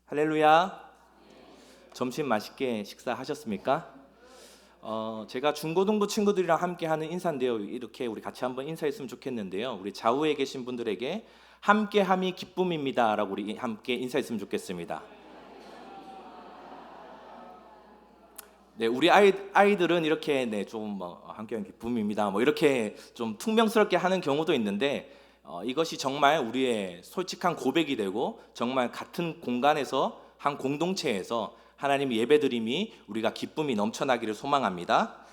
할렐루야. 점심 맛있게 식사하셨습니까? 제가 중고등부 친구들이랑 함께 하는 인사인데요. 이렇게 우리 같이 한번 인사했으면 좋겠는데요. 우리 좌우에 계신 분들에게 함께함이 기쁨입니다라고 우리 함께 인사했으면 좋겠습니다. 네, 우리 아이들은 이렇게 좀 함께함이 기쁨입니다. 이렇게 좀 퉁명스럽게 하는 경우도 있는데 이것이 정말 우리의 솔직한 고백이 되고 정말 같은 공간에서 한 공동체에서 하나님 예배드림이 우리가 기쁨이 넘쳐나기를 소망합니다.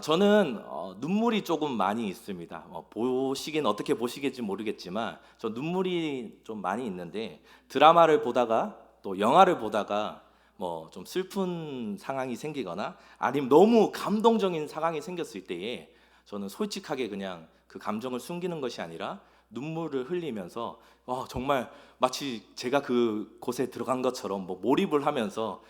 저는 눈물이 조금 많이 있습니다. 보시긴 어떻게 보시겠지 모르겠지만 저 눈물이 좀 많이 있는데 드라마를 보다가 또 영화를 보다가 좀 슬픈 상황이 생기거나 아니면 너무 감동적인 상황이 생겼을 때에 저는 솔직하게 그냥 그 감정을 숨기는 것이 아니라 눈물을 흘리면서 정말 마치 제가 그 곳에 들어간 것처럼 몰입을 하면서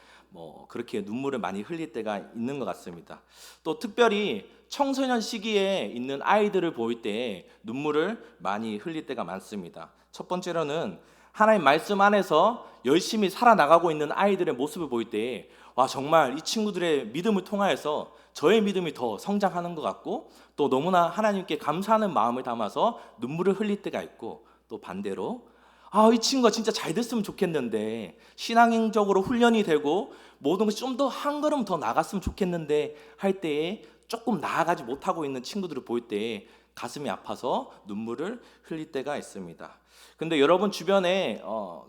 그렇게 눈물을 많이 흘릴 때가 있는 것 같습니다. 또 특별히 청소년 시기에 있는 아이들을 볼 때 눈물을 많이 흘릴 때가 많습니다. 첫 번째로는 하나님 말씀 안에서 열심히 살아나가고 있는 아이들의 모습을 볼 때 정말 이 친구들의 믿음을 통하여서 저의 믿음이 더 성장하는 것 같고 또 너무나 하나님께 감사하는 마음을 담아서 눈물을 흘릴 때가 있고 또 반대로 이 친구가 진짜 잘 됐으면 좋겠는데 신앙적으로 훈련이 되고 모든 것이 좀 더 한 걸음 더 나갔으면 좋겠는데 할 때에 조금 나아가지 못하고 있는 친구들을 볼 때 가슴이 아파서 눈물을 흘릴 때가 있습니다. 근데 여러분 주변에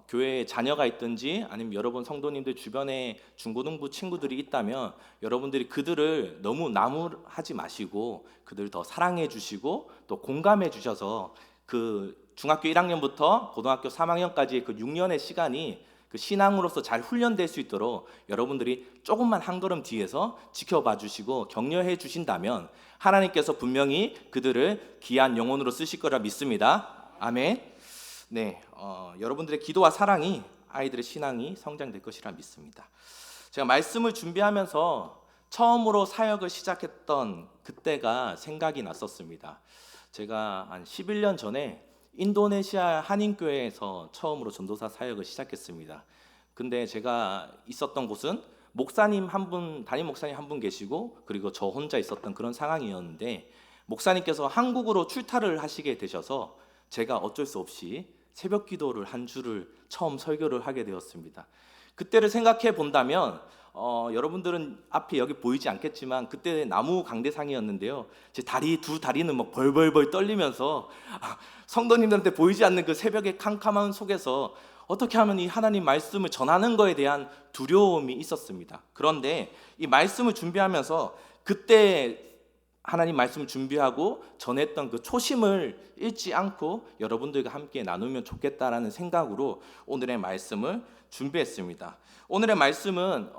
교회에 자녀가 있든지 아니면 여러분 성도님들 주변에 중고등부 친구들이 있다면 여러분들이 그들을 너무 나무하지 마시고 그들을 더 사랑해 주시고 또 공감해 주셔서 그 중학교 1학년부터 고등학교 3학년까지의 그 6년의 시간이 그 신앙으로서 잘 훈련될 수 있도록 여러분들이 조금만 한 걸음 뒤에서 지켜봐 주시고 격려해 주신다면 하나님께서 분명히 그들을 귀한 영혼으로 쓰실 거라 믿습니다. 아멘. 네, 여러분들의 기도와 사랑이 아이들의 신앙이 성장될 것이라 믿습니다. 제가 말씀을 준비하면서 처음으로 사역을 시작했던 그때가 생각이 났었습니다. 제가 한 11년 전에 인도네시아 한인교회에서 처음으로 전도사 사역을 시작했습니다. 근데 제가 있었던 곳은 목사님 한 분, 담임 목사님 한 분 계시고 그리고 저 혼자 있었던 그런 상황이었는데 목사님께서 한국으로 출타를 하시게 되셔서 제가 어쩔 수 없이 새벽 기도를 한 주를 처음 설교를 하게 되었습니다. 그때를 생각해 본다면 여러분들은 앞에 여기 보이지 않겠지만 그때 나무 강대상이었는데요. 제 두 다리는 막 벌벌벌 떨리면서 성도님들한테 보이지 않는 그 새벽의 캄캄한 속에서 어떻게 하면 이 하나님 말씀을 전하는 거에 대한 두려움이 있었습니다. 그런데 이 말씀을 준비하면서 그때 하나님 말씀을 준비하고 전했던 그 초심을 잃지 않고 여러분들과 함께 나누면 좋겠다라는 생각으로 오늘의 말씀을 준비했습니다. 오늘의 말씀은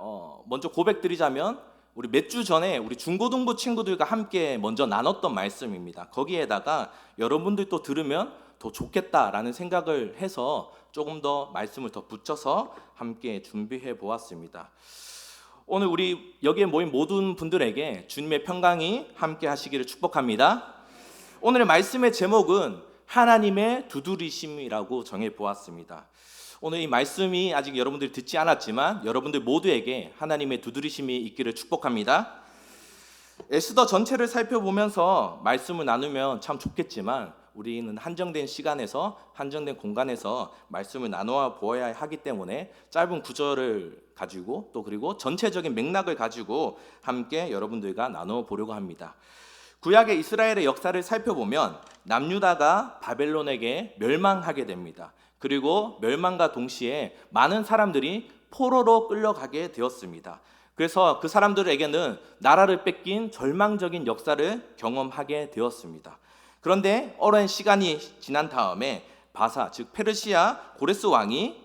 먼저 고백드리자면 우리 몇 주 전에 우리 중고등부 친구들과 함께 먼저 나눴던 말씀입니다. 거기에다가 여러분들 또 들으면 더 좋겠다라는 생각을 해서 조금 더 말씀을 더 붙여서 함께 준비해 보았습니다. 오늘 우리 여기에 모인 모든 분들에게 주님의 평강이 함께 하시기를 축복합니다. 오늘의 말씀의 제목은 하나님의 두드리심이라고 정해 보았습니다. 오늘 이 말씀이 아직 여러분들이 듣지 않았지만 여러분들 모두에게 하나님의 두드리심이 있기를 축복합니다. 에스더 전체를 살펴보면서 말씀을 나누면 참 좋겠지만 우리는 한정된 시간에서 한정된 공간에서 말씀을 나누어 보아야 하기 때문에 짧은 구절을 가지고 또 그리고 전체적인 맥락을 가지고 함께 여러분들과 나누어 보려고 합니다. 구약의 이스라엘의 역사를 살펴보면 남유다가 바벨론에게 멸망하게 됩니다. 그리고 멸망과 동시에 많은 사람들이 포로로 끌려가게 되었습니다. 그래서 그 사람들에게는 나라를 뺏긴 절망적인 역사를 경험하게 되었습니다. 그런데 오랜 시간이 지난 다음에 바사 즉 페르시아 고레스 왕이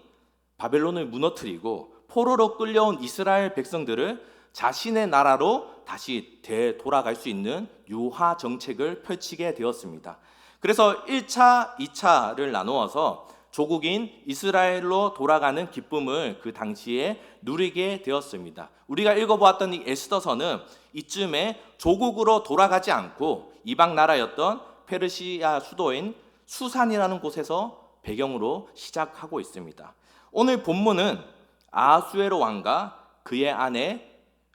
바벨론을 무너뜨리고 포로로 끌려온 이스라엘 백성들을 자신의 나라로 다시 되돌아갈 수 있는 유화 정책을 펼치게 되었습니다. 그래서 1차, 2차를 나누어서 조국인 이스라엘로 돌아가는 기쁨을 그 당시에 누리게 되었습니다. 우리가 읽어보았던 이 에스더서는 이쯤에 조국으로 돌아가지 않고 이방 나라였던 페르시아 수도인 수산이라는 곳에서 배경으로 시작하고 있습니다. 오늘 본문은 아하수에로 왕과 그의 아내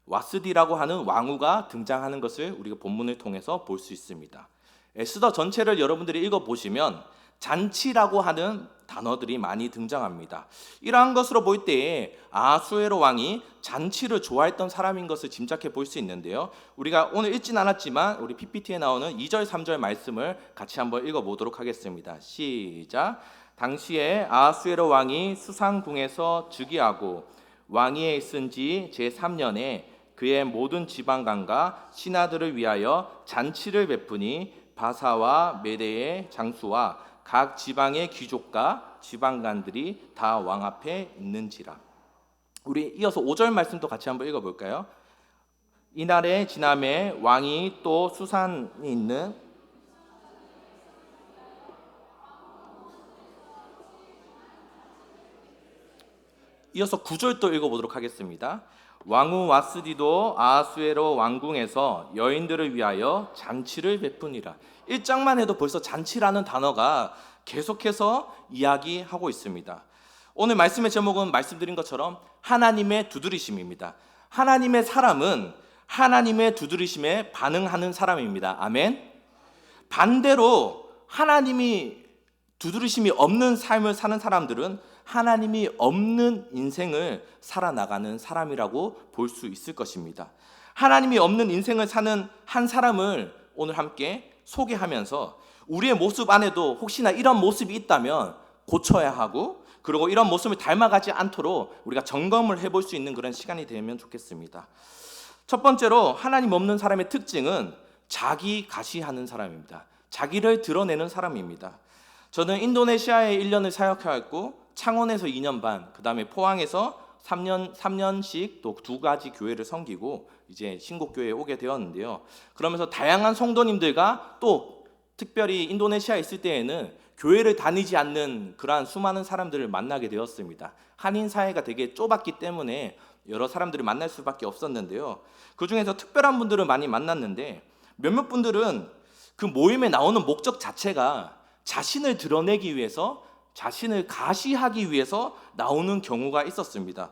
와스디라고 하는 왕후가 등장하는 것을 우리가 본문을 통해서 볼 수 있습니다. 에스더 전체를 여러분들이 읽어보시면 잔치라고 하는 단어들이 많이 등장합니다. 이러한 것으로 볼 때에 아하수에로 왕이 잔치를 좋아했던 사람인 것을 짐작해 볼 수 있는데요. 우리가 오늘 읽진 않았지만 우리 PPT에 나오는 2절 3절 말씀을 같이 한번 읽어보도록 하겠습니다. 시작. 당시에 아하수에로 왕이 수상궁에서 즉위하고 왕위에 있은 지 제3년에 그의 모든 지방간과 신하들을 위하여 잔치를 베푸니 바사와 메대의 장수와 각 지방의 귀족과 지방간들이 다 왕 앞에 있는지라. 우리 이어서 5절 말씀도 같이 한번 읽어볼까요? 이날에 지남에 왕이 또 수산이 있는 이어서 9절도 읽어보도록 하겠습니다. 왕후 와스디도 아하수에로 왕궁에서 여인들을 위하여 잔치를 베푸니라. 1장만 해도 벌써 잔치라는 단어가 계속해서 이야기하고 있습니다. 오늘 말씀의 제목은 말씀드린 것처럼 하나님의 두드리심입니다. 하나님의 사람은 하나님의 두드리심에 반응하는 사람입니다. 아멘. 반대로 하나님이 두드리심이 없는 삶을 사는 사람들은 하나님이 없는 인생을 살아나가는 사람이라고 볼 수 있을 것입니다. 하나님이 없는 인생을 사는 한 사람을 오늘 함께 소개하면서 우리의 모습 안에도 혹시나 이런 모습이 있다면 고쳐야 하고, 그리고 이런 모습을 닮아가지 않도록 우리가 점검을 해볼 수 있는 그런 시간이 되면 좋겠습니다. 첫 번째로 하나님 없는 사람의 특징은 자기 가시하는 사람입니다. 자기를 드러내는 사람입니다. 저는 인도네시아에 1년을 사역하였고 창원에서 2년 반, 그 다음에 포항에서 3년씩 또 2가지 교회를 섬기고 이제 신곡교회에 오게 되었는데요. 그러면서 다양한 성도님들과 또 특별히 인도네시아에 있을 때에는 교회를 다니지 않는 그러한 수많은 사람들을 만나게 되었습니다. 한인 사회가 되게 좁았기 때문에 여러 사람들을 만날 수밖에 없었는데요. 그 중에서 특별한 분들을 많이 만났는데 몇몇 분들은 그 모임에 나오는 목적 자체가 자신을 드러내기 위해서, 자신을 가시하기 위해서 나오는 경우가 있었습니다.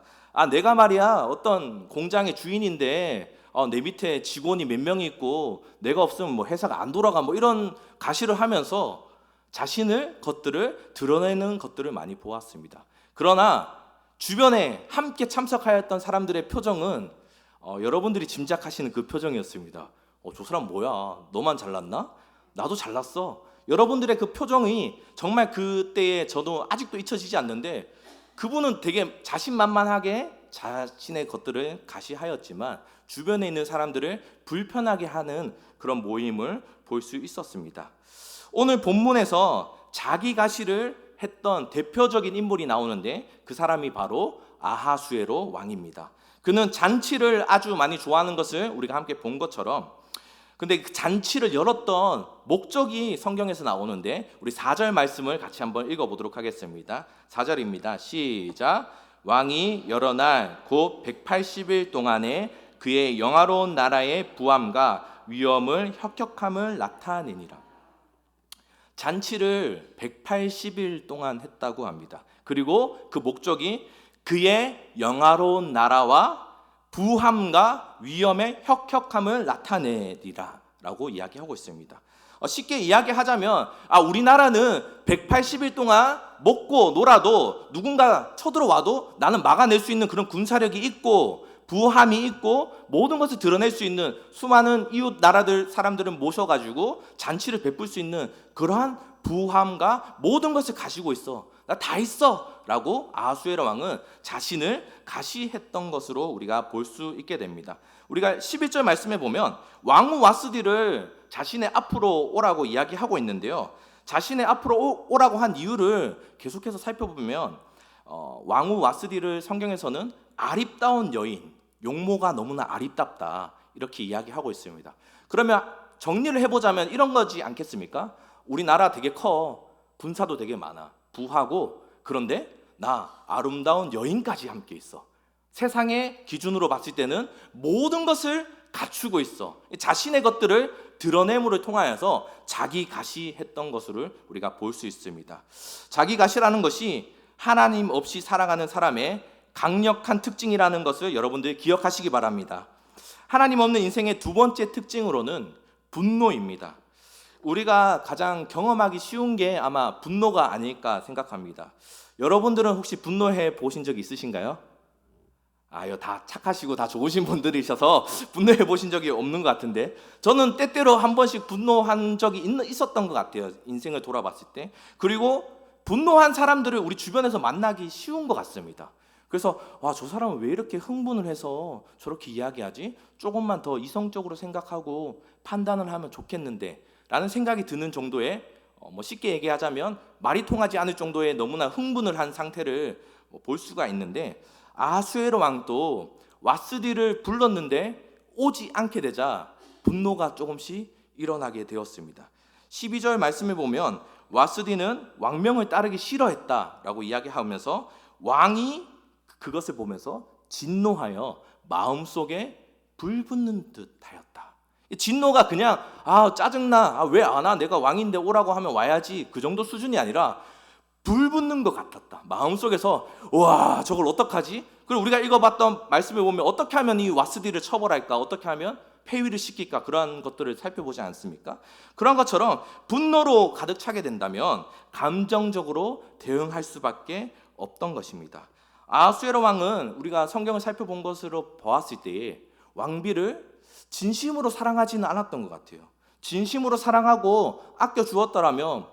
내가 말이야 어떤 공장의 주인인데 내 밑에 직원이 몇 명이 있고 내가 없으면 뭐 회사가 안 돌아가, 뭐 이런 가시를 하면서 자신을 것들을 드러내는 것들을 많이 보았습니다. 그러나 주변에 함께 참석하였던 사람들의 표정은 여러분들이 짐작하시는 그 표정이었습니다. 저 사람 뭐야? 너만 잘났나? 나도 잘났어. 여러분들의 그 표정이 정말 그때에 저도 아직도 잊혀지지 않는데, 그분은 되게 자신만만하게 자신의 것들을 가시하였지만 주변에 있는 사람들을 불편하게 하는 그런 모임을 볼 수 있었습니다. 오늘 본문에서 자기 가시를 했던 대표적인 인물이 나오는데 그 사람이 바로 아하수에로 왕입니다. 그는 잔치를 아주 많이 좋아하는 것을 우리가 함께 본 것처럼, 근데 그 잔치를 열었던 목적이 성경에서 나오는데 우리 4절 말씀을 같이 한번 읽어보도록 하겠습니다. 4절입니다. 시작. 왕이 여러 날 곧 180일 동안에 그의 영화로운 나라의 부함과 위엄을 혁혁함을 나타내니라. 잔치를 180일 동안 했다고 합니다. 그리고 그 목적이 그의 영화로운 나라와 부함과 위엄의 혁혁함을 나타내리라 라고 이야기하고 있습니다. 쉽게 이야기하자면 우리나라는 180일 동안 먹고 놀아도 누군가 쳐들어와도 나는 막아낼 수 있는 그런 군사력이 있고 부함이 있고 모든 것을 드러낼 수 있는 수많은 이웃 나라들 사람들을 모셔가지고 잔치를 베풀 수 있는 그러한 부함과 모든 것을 가지고 있어. 나 다 있어 라고 아하수에로 왕은 자신을 가시했던 것으로 우리가 볼 수 있게 됩니다. 우리가 11절 말씀에 보면 왕후 와스디를 자신의 앞으로 오라고 이야기하고 있는데요. 자신의 앞으로 오라고 한 이유를 계속해서 살펴보면 왕후 와스디를 성경에서는 아립다운 여인, 용모가 너무나 아립답다 이렇게 이야기하고 있습니다. 그러면 정리를 해보자면 이런 거지 않겠습니까? 우리나라 되게 커, 군사도 되게 많아, 부하고, 그런데 나 아름다운 여인까지 함께 있어. 세상의 기준으로 봤을 때는 모든 것을 갖추고 있어. 자신의 것들을 드러냄으로 통하여서 자기 가시했던 것을 우리가 볼 수 있습니다. 자기 가시라는 것이 하나님 없이 살아가는 사람의 강력한 특징이라는 것을 여러분들이 기억하시기 바랍니다. 하나님 없는 인생의 두 번째 특징으로는 분노입니다. 우리가 가장 경험하기 쉬운 게 아마 분노가 아닐까 생각합니다. 여러분들은 혹시 분노해 보신 적 있으신가요? 다 착하시고 다 좋으신 분들이셔서 분노해 보신 적이 없는 것 같은데, 저는 때때로 한 번씩 분노한 적이 있었던 것 같아요. 인생을 돌아봤을 때. 그리고 분노한 사람들을 우리 주변에서 만나기 쉬운 것 같습니다. 그래서 저 사람은 왜 이렇게 흥분을 해서 저렇게 이야기하지? 조금만 더 이성적으로 생각하고 판단을 하면 좋겠는데 라는 생각이 드는 정도의, 쉽게 얘기하자면 말이 통하지 않을 정도의 너무나 흥분을 한 상태를 볼 수가 있는데, 아수에로 왕도 왓스디를 불렀는데 오지 않게 되자 분노가 조금씩 일어나게 되었습니다. 12절 말씀을 보면 왓스디는 왕명을 따르기 싫어했다라고 이야기하면서 왕이 그것을 보면서 진노하여 마음속에 불 붙는 듯 하였다. 진노가 그냥 짜증나, 왜 안 와, 내가 왕인데 오라고 하면 와야지, 그 정도 수준이 아니라 불 붙는 것 같았다. 마음속에서 와, 저걸 어떡하지? 그리고 우리가 읽어봤던 말씀을 보면 어떻게 하면 이 왓스디를 처벌할까, 어떻게 하면 폐위를 시킬까, 그러한 것들을 살펴보지 않습니까? 그런 것처럼 분노로 가득 차게 된다면 감정적으로 대응할 수밖에 없던 것입니다. 아수에로 왕은 우리가 성경을 살펴본 것으로 보았을 때 왕비를 진심으로 사랑하지는 않았던 것 같아요. 진심으로 사랑하고 아껴 주었더라면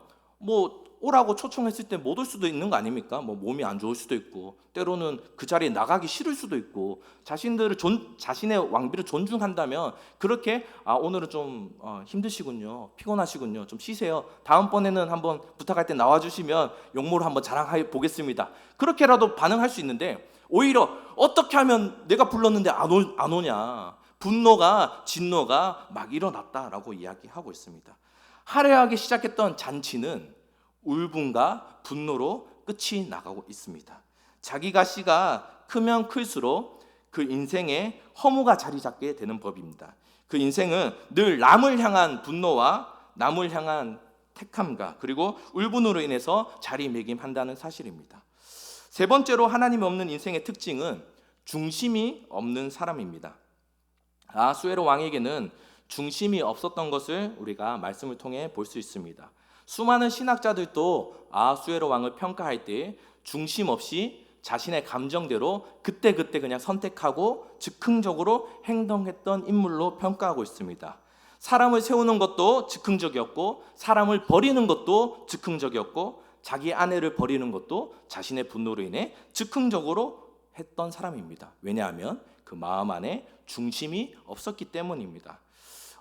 오라고 초청했을 때 못 올 수도 있는 거 아닙니까? 몸이 안 좋을 수도 있고, 때로는 그 자리에 나가기 싫을 수도 있고, 자신의 왕비를 존중한다면 그렇게 오늘은 좀 힘드시군요, 피곤하시군요, 좀 쉬세요, 다음번에는 한번 부탁할 때 나와주시면 용모로 한번 자랑해 보겠습니다, 그렇게라도 반응할 수 있는데, 오히려 어떻게 하면 내가 불렀는데 안 오냐, 진노가 막 일어났다라고 이야기하고 있습니다. 화려하게 시작했던 잔치는 울분과 분노로 끝이 나가고 있습니다. 자기 가시가 크면 클수록 그 인생에 허무가 자리 잡게 되는 법입니다. 그 인생은 늘 남을 향한 분노와 남을 향한 택함과 그리고 울분으로 인해서 자리매김한다는 사실입니다. 세 번째로 하나님 없는 인생의 특징은 중심이 없는 사람입니다. 아수에로 왕에게는 중심이 없었던 것을 우리가 말씀을 통해 볼 수 있습니다. 수많은 신학자들도 아수에로 왕을 평가할 때 중심 없이 자신의 감정대로 그때그때 그냥 선택하고 즉흥적으로 행동했던 인물로 평가하고 있습니다. 사람을 세우는 것도 즉흥적이었고, 사람을 버리는 것도 즉흥적이었고, 자기 아내를 버리는 것도 자신의 분노로 인해 즉흥적으로 했던 사람입니다. 왜냐하면 그 마음 안에 중심이 없었기 때문입니다.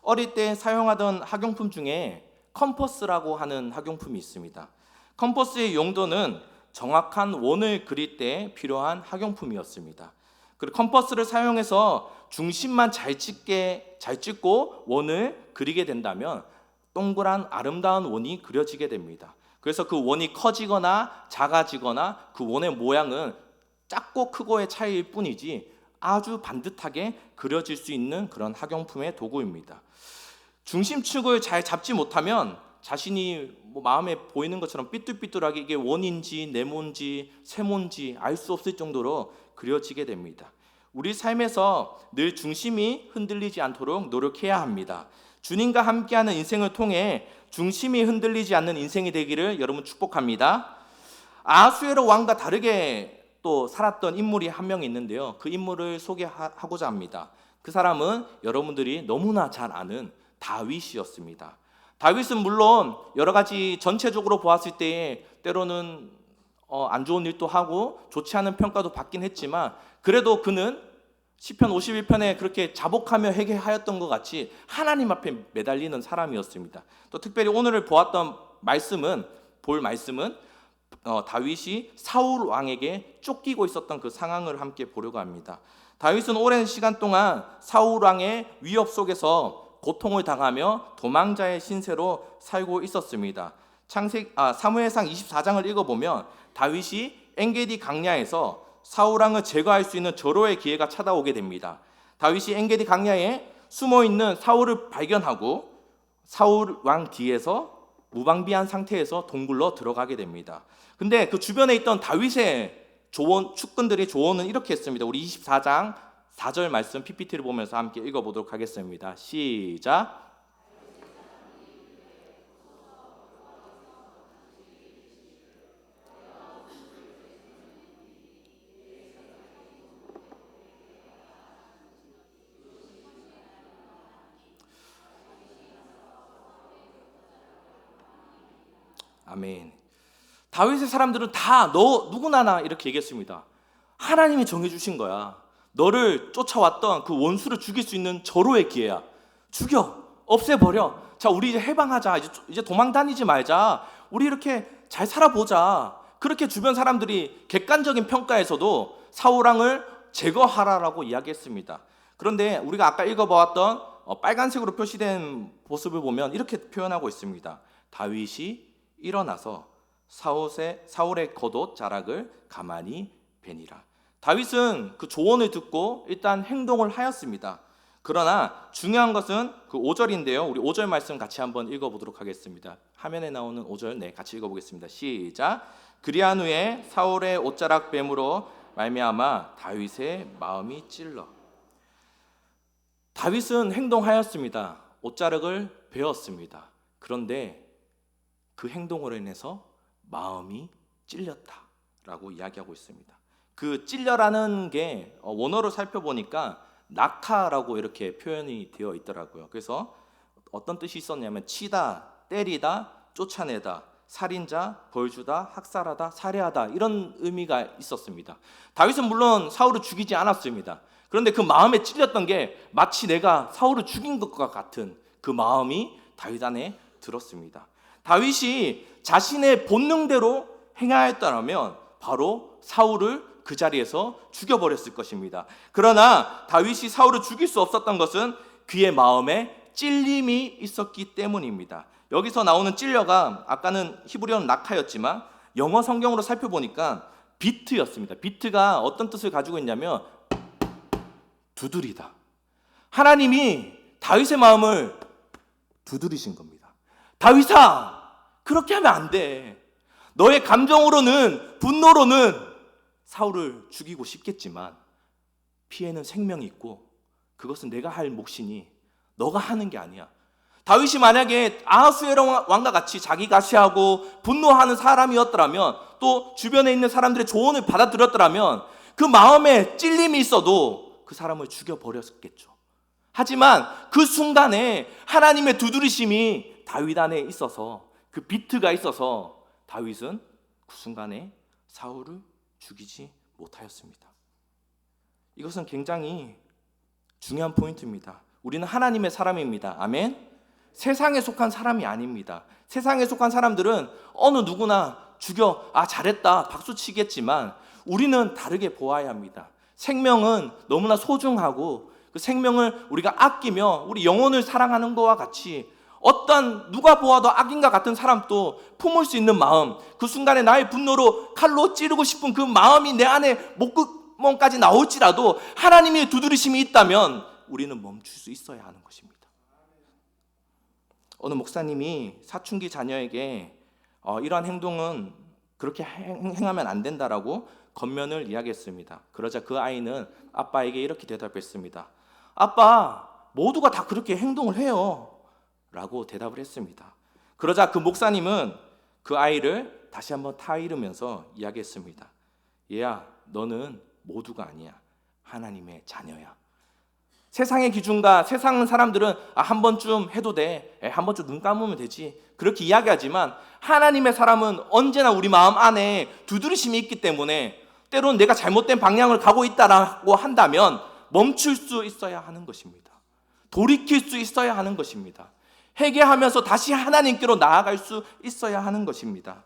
어릴 때 사용하던 학용품 중에 컴퍼스라고 하는 학용품이 있습니다. 컴퍼스의 용도는 정확한 원을 그릴 때 필요한 학용품이었습니다. 그리고 컴퍼스를 사용해서 중심만 잘 찍고 원을 그리게 된다면 동그란 아름다운 원이 그려지게 됩니다. 그래서 그 원이 커지거나 작아지거나 그 원의 모양은 작고 크고의 차이일 뿐이지 아주 반듯하게 그려질 수 있는 그런 학용품의 도구입니다. 중심축을 잘 잡지 못하면 자신이 마음에 보이는 것처럼 삐뚤삐뚤하게 이게 원인지 네모인지 세모인지 알 수 없을 정도로 그려지게 됩니다. 우리 삶에서 늘 중심이 흔들리지 않도록 노력해야 합니다. 주님과 함께하는 인생을 통해 중심이 흔들리지 않는 인생이 되기를 여러분 축복합니다. 아수에로 왕과 다르게 또 살았던 인물이 한 명 있는데요, 그 인물을 소개하고자 합니다. 그 사람은 여러분들이 너무나 잘 아는 다윗이었습니다. 다윗은 물론 여러 가지 전체적으로 보았을 때 때로는 안 좋은 일도 하고 좋지 않은 평가도 받긴 했지만, 그래도 그는 시편 51편에 그렇게 자복하며 회개하였던 것 같이 하나님 앞에 매달리는 사람이었습니다. 또 특별히 오늘 보았던 말씀은 다윗이 사울 왕에게 쫓기고 있었던 그 상황을 함께 보려고 합니다. 다윗은 오랜 시간 동안 사울 왕의 위협 속에서 고통을 당하며 도망자의 신세로 살고 있었습니다. 사무엘상 24장을 읽어보면 다윗이 엔게디 강야에서 사울 왕을 제거할 수 있는 절호의 기회가 찾아오게 됩니다. 다윗이 엔게디 강야에 숨어있는 사울을 발견하고 사울 왕 뒤에서 무방비한 상태에서 동굴로 들어가게 됩니다. 근데 그 주변에 있던 다윗의 축근들의 조언은 이렇게 했습니다. 우리 24장 4절 말씀 PPT를 보면서 함께 읽어보도록 하겠습니다. 시작. 아멘. 다윗의 사람들은 다 너 누구나나 이렇게 얘기했습니다. 하나님이 정해주신 거야. 너를 쫓아왔던 그 원수를 죽일 수 있는 절호의 기회야. 죽여, 없애버려. 자, 우리 이제 해방하자. 이제 도망 다니지 말자. 우리 이렇게 잘 살아보자. 그렇게 주변 사람들이 객관적인 평가에서도 사울왕을 제거하라라고 이야기했습니다. 그런데 우리가 아까 읽어보았던 빨간색으로 표시된 모습을 보면 이렇게 표현하고 있습니다. 다윗이 일어나서 사울의 겉옷 자락을 가만히 베니라. 다윗은 그 조언을 듣고 일단 행동을 하였습니다. 그러나 중요한 것은 그 5절인데요. 우리 5절 말씀 같이 한번 읽어보도록 하겠습니다. 화면에 나오는 5절 같이 읽어보겠습니다. 시작. 그리한 후에 사울의 옷자락 뱀으로 말미암아 다윗의 마음이 찔러. 다윗은 행동하였습니다. 옷자락을 베었습니다. 그런데 그 행동으로 인해서 마음이 찔렸다라고 이야기하고 있습니다. 그 찔려라는 게 원어로 살펴보니까 낙하라고 이렇게 표현이 되어 있더라고요. 그래서 어떤 뜻이 있었냐면 치다, 때리다, 쫓아내다, 살인자, 벌주다, 학살하다, 살해하다 이런 의미가 있었습니다. 다윗은 물론 사울을 죽이지 않았습니다. 그런데 그 마음에 찔렸던 게 마치 내가 사울을 죽인 것과 같은 그 마음이 다윗 안에 들었습니다. 다윗이 자신의 본능대로 행하였다면 바로 사울을 그 자리에서 죽여버렸을 것입니다. 그러나 다윗이 사울을 죽일 수 없었던 것은 그의 마음에 찔림이 있었기 때문입니다. 여기서 나오는 찔려가 아까는 히브리어는 낙하였지만 영어 성경으로 살펴보니까 비트였습니다. 비트가 어떤 뜻을 가지고 있냐면 두드리다. 하나님이 다윗의 마음을 두드리신 겁니다. 다윗아, 그렇게 하면 안 돼. 너의 감정으로는, 분노로는 사울을 죽이고 싶겠지만 피해는 생명이 있고 그것은 내가 할 몫이니 너가 하는 게 아니야. 다윗이 만약에 아하수에로 왕과 같이 자기가 시하고 분노하는 사람이었더라면, 또 주변에 있는 사람들의 조언을 받아들였더라면 그 마음에 찔림이 있어도 그 사람을 죽여버렸겠죠. 하지만 그 순간에 하나님의 두드리심이 다윗 안에 있어서, 그 비트가 있어서 다윗은 그 순간에 사울을 죽이지 못하였습니다. 이것은 굉장히 중요한 포인트입니다. 우리는 하나님의 사람입니다. 아멘. 세상에 속한 사람이 아닙니다. 세상에 속한 사람들은 어느 누구나 죽여, 잘했다 박수 치겠지만 우리는 다르게 보아야 합니다. 생명은 너무나 소중하고 그 생명을 우리가 아끼며 우리 영혼을 사랑하는 것과 같이 어떤 누가 보아도 악인과 같은 사람도 품을 수 있는 마음, 그 순간에 나의 분노로 칼로 찌르고 싶은 그 마음이 내 안에 목구멍까지 나올지라도 하나님의 두드리심이 있다면 우리는 멈출 수 있어야 하는 것입니다. 어느 목사님이 사춘기 자녀에게 이러한 행동은 그렇게 행하면 안 된다라고 겉면을 이야기했습니다. 그러자 그 아이는 아빠에게 이렇게 대답했습니다. 아빠, 모두가 다 그렇게 행동을 해요 라고 대답을 했습니다. 그러자 그 목사님은 그 아이를 다시 한번 타이르면서 이야기했습니다. 얘야, 너는 모두가 아니야. 하나님의 자녀야. 세상의 기준과 세상 사람들은 한 번쯤 해도 돼, 한 번쯤 눈 감으면 되지, 그렇게 이야기하지만 하나님의 사람은 언제나 우리 마음 안에 두드리심이 있기 때문에 때로는 내가 잘못된 방향을 가고 있다라고 한다면 멈출 수 있어야 하는 것입니다. 돌이킬 수 있어야 하는 것입니다. 회개하면서 다시 하나님께로 나아갈 수 있어야 하는 것입니다.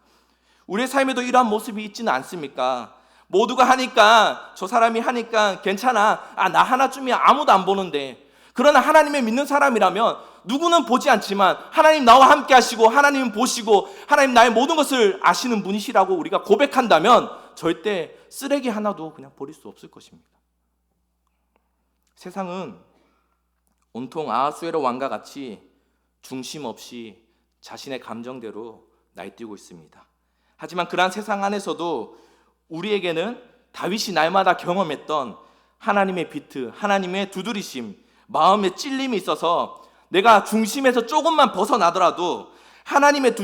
우리의 삶에도 이러한 모습이 있지는 않습니까? 모두가 하니까, 저 사람이 하니까 괜찮아, 나 하나쯤이야, 아무도 안 보는데. 그러나 하나님의 믿는 사람이라면 누구는 보지 않지만 하나님 나와 함께 하시고 하나님 보시고 하나님 나의 모든 것을 아시는 분이시라고 우리가 고백한다면 절대 쓰레기 하나도 그냥 버릴 수 없을 것입니다. 세상은 온통 아하수에로 왕과 같이 중심 없이 자신의 감정대로 날뛰고 있습니다. 하지만 그러한 세상 안에서도 우리에게는 다윗이 날마다 경험했던 하나님의 비트, 하나님의 두드리심, 마음의 찔림이 있어서 내가 중심에서 조금만 벗어나더라도 하나님의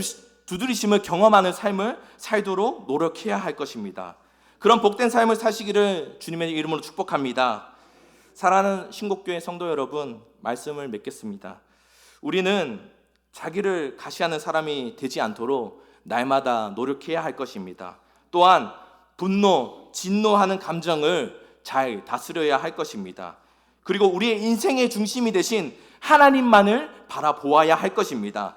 두드리심을 경험하는 삶을 살도록 노력해야 할 것입니다. 그런 복된 삶을 사시기를 주님의 이름으로 축복합니다. 사랑하는 신곡교회 성도 여러분, 말씀을 맺겠습니다. 우리는 자기를 가시하는 사람이 되지 않도록 날마다 노력해야 할 것입니다. 또한 분노, 진노하는 감정을 잘 다스려야 할 것입니다. 그리고 우리의 인생의 중심이 되신 하나님만을 바라보아야 할 것입니다.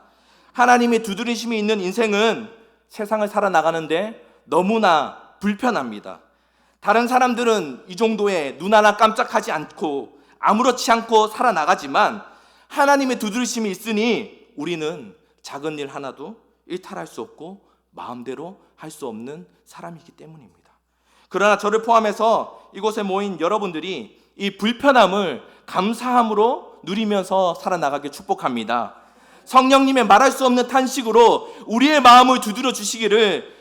하나님의 두드리심이 있는 인생은 세상을 살아나가는데 너무나 불편합니다. 다른 사람들은 이 정도에 눈 하나 깜짝하지 않고 아무렇지 않고 살아나가지만 하나님의 두드리심이 있으니 우리는 작은 일 하나도 일탈할 수 없고 마음대로 할 수 없는 사람이기 때문입니다. 그러나 저를 포함해서 이곳에 모인 여러분들이 이 불편함을 감사함으로 누리면서 살아나가길 축복합니다. 성령님의 말할 수 없는 탄식으로 우리의 마음을 두드려 주시기를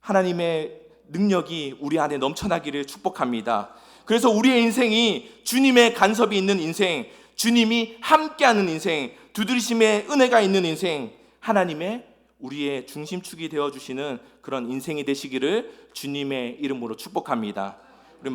하나님의 능력이 우리 안에 넘쳐나기를 축복합니다. 그래서 우리의 인생이 주님의 간섭이 있는 인생, 주님이 함께하는 인생, 두드리심의 은혜가 있는 인생, 하나님의 우리의 중심축이 되어주시는 그런 인생이 되시기를 주님의 이름으로 축복합니다.